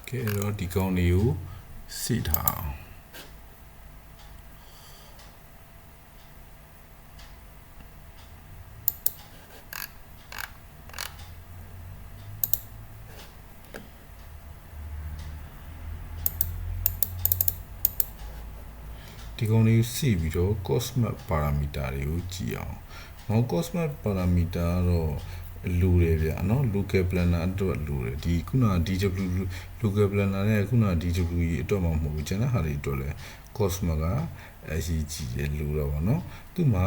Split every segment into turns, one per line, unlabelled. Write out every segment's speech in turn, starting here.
Okay အဲ့တော့ဒီကောင်လေးကိုစိတ်ထားအောင်ဒီကောင်လေးစိပြီးတော့ cosmet parameter တွေကိုကြည့်အောင်နော် cosmet parameter ကတော့လူတွေဗျာနော် local planner အတွက်လူတွေဒီခုန DW local planner နဲ့ခုန DW အတွက်မှမဟုတ်ဘူးကျွန်တော်ဟာတွေအတွက်လဲ cosmet ကအရေးကြီးတယ်လူတော့ဗောနော်သူ့မှာ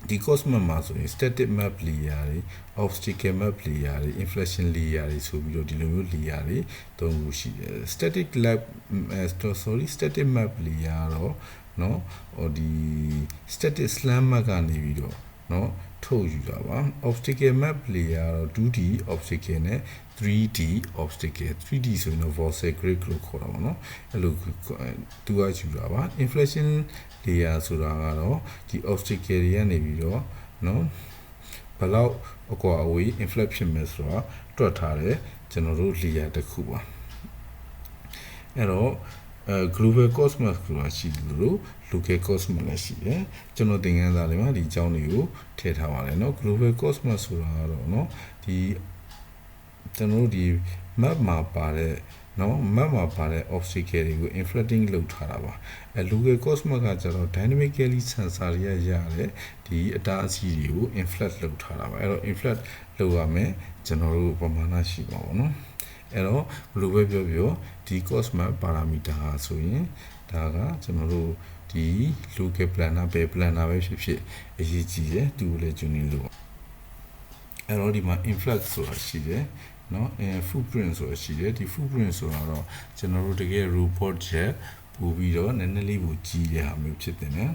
ဒီ cosmet မှာဆိုရင် static map layer တွေ obstacle map layer တွေ inflection layer တွေဆိုပြီးတော့ဒီလိုမျိုး layer တွေသုံးခုရှိတယ် static map layer တော့နော်ဟိုဒီ static slam map ကနေပြီးတော့နော်ထုတ်ယူတာပါ obstacle map layer တော့ 2D obstacle နဲ့ 3D obstacle 3D ဆိုရင်တော့ voxel grid လို့ခေါ်တာပါเนาะအဲ့လိုသူကယူတာပါ inflection layer ဆိုတာကတော့ဒီ obstacle တွေကနေပြီးတော့เนาะဘယ်လောက်အကွာအဝေး inflect ဖြစ်မယ်ဆိုတာတွက်ထားတယ်ကျွန်တော်တို့ layer တစ်ခုပါအဲ့တော့global cosmos ဆိုတာရှိတယ်လို့ local cosmos လည်းရှိတယ်ကျွန်တော်သင်ခန်းစာလေးမှာဒီအကြောင်းတွေကိုထည့်ထားပါတယ်เนาะ global cosmos ဆိုတာကတော့เนาะဒီကျွန်တော်တို့ဒီ map မှာပါတဲ့เนาะ map မှာပါတဲ့ obstacle တွေကို inflecting လုပ်ထားတာပါlocal cosmos ကကျတော့ dynamically sensor တွေရတယ်ဒီအတားအဆီးတွေကို inflect လုပ်ထားတာပါအဲ့တော့ inflect လုပ်ရမယ်ကျွန်တော်တို့ပမာဏရှိပါဘောเนาะအဲ့တော့ဘယ်လိုပဲပြောပြောဒီ cosmet parameter ဟာဆိုရင်ဒါကကျွန်တော်တို့ဒီ local planner ပဲ planner ပဲဖြစ်ဖြစ်အရေးကြီးတယ်သူကိုလည်းကျွနေလို့အဲ့တော့ဒီမှာ inflect ဆိုတာရှိတယ်เนาะfootprint ဆိုတာရှိတယ်ဒီ footprint ဆိုတာတော့ကျွန်တော်တို့တကယ် robot ချက်ပို့ပြီးတော့နည်းနည်းလေးကိုကြီးတဲ့ဟာမျိုးဖြစ်တယ်နော်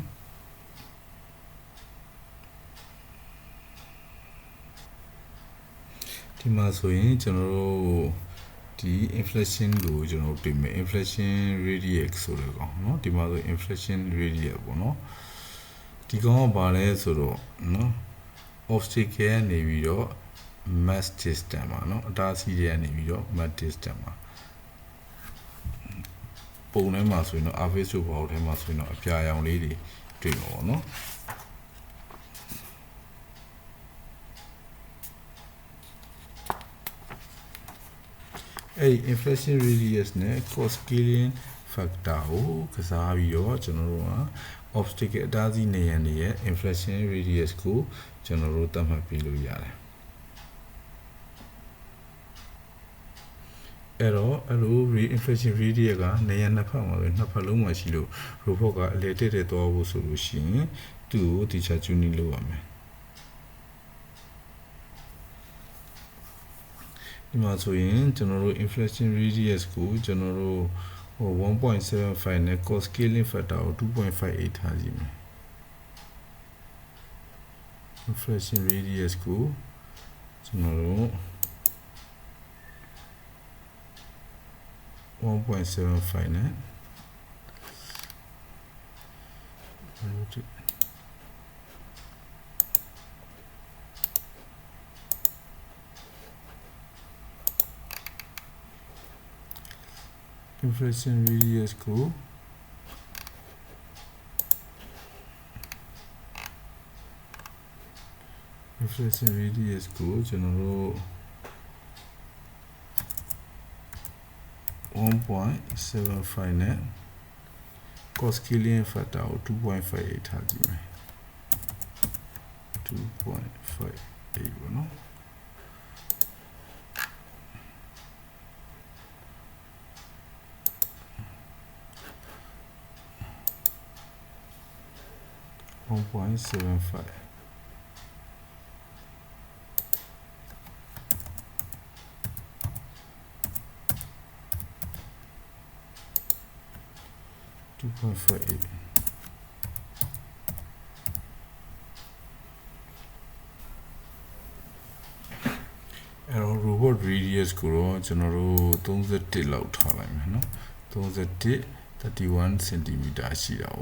ဒီမှာဆိုရင်ကျွန်တော်တို့ဒီ inflation ကိုကျွန်တော်တွေ့မယ် inflation radius ဆိုတဲ့ကောင်เนาะဒီမှာဆို inflation radius ပေါ့เนาะဒီကောင်ကဘာလဲဆိုတော့เนาะ obstacle နေပြီးတော့ mass distance ပါเนาะအတားအဆီးတွေကနေပြီးတော့ mass distance ပါပုံထဲမှာဆိုရင်တော့ average ဆိုပေါ်ထဲမှာဆိုရင်တော့အပြာရောင်လေးတွေတွေ့မှာပေါ့เนาะအဲ့ inflation radius နဲ့ cost scaling factor ကိုကစားပြီးတော့ကျွန်တော်တို့က obstacle အတားအဆီးနေရတဲ့ inflation radius ကိုကျွန်တော်တို့သတ်မှတ်ပေးလို့ရတယ်အဲ့တော့အဲ့လို inflation radius ကနေရနှစ်ဖက်မှာပဲနှစ်ဖက်လုံးမှာရှိလို့ robot ကအလေတက်တက်သွားဖို့ဆိုလို့ရှိရင်သူ့ကိုတခြား tuning လုပ်ရမယ်ဒီမှာဆိုရင်ကျွန်တော်တို့ inflation radius ကိုကျွန်တော်တို့1.75 နဲ့ cost scaling factor ကို 2.58 ထားကြည့်မယ် inflation radius ကိုကျွန်တော်တို့1.75 နဲ့inflation radius ကိုကျွန်တော်တို့1.75 နဲ့ cost scaling factor ကို 2.58 ထားကြည့်မယ် 2.58 ပေါ့နော်1.75 2.58 အဲ့တော့ robot radius ကိုတော့ကျွန်တော်တို့31လောက်ထားလိုက်မယ်နော်31 cm ရှိတာ哦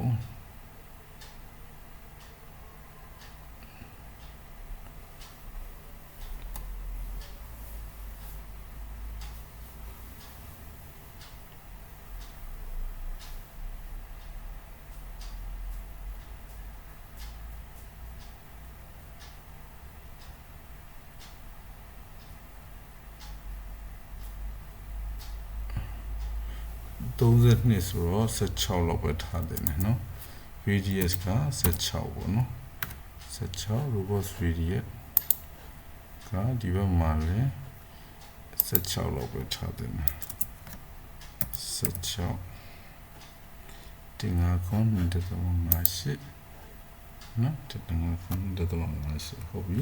32ဆိုတော့16လောက်ပဲထားတယ်နော် radius က16ပေါ့နော်16 robot radius ကဒီဘက်မှာလည်း16လောက်ပဲထားတယ်16တင်ငါခွန်တက်တော့58နော်တက်ငါခွန်တက်တော့58ဟုတ်ပြီ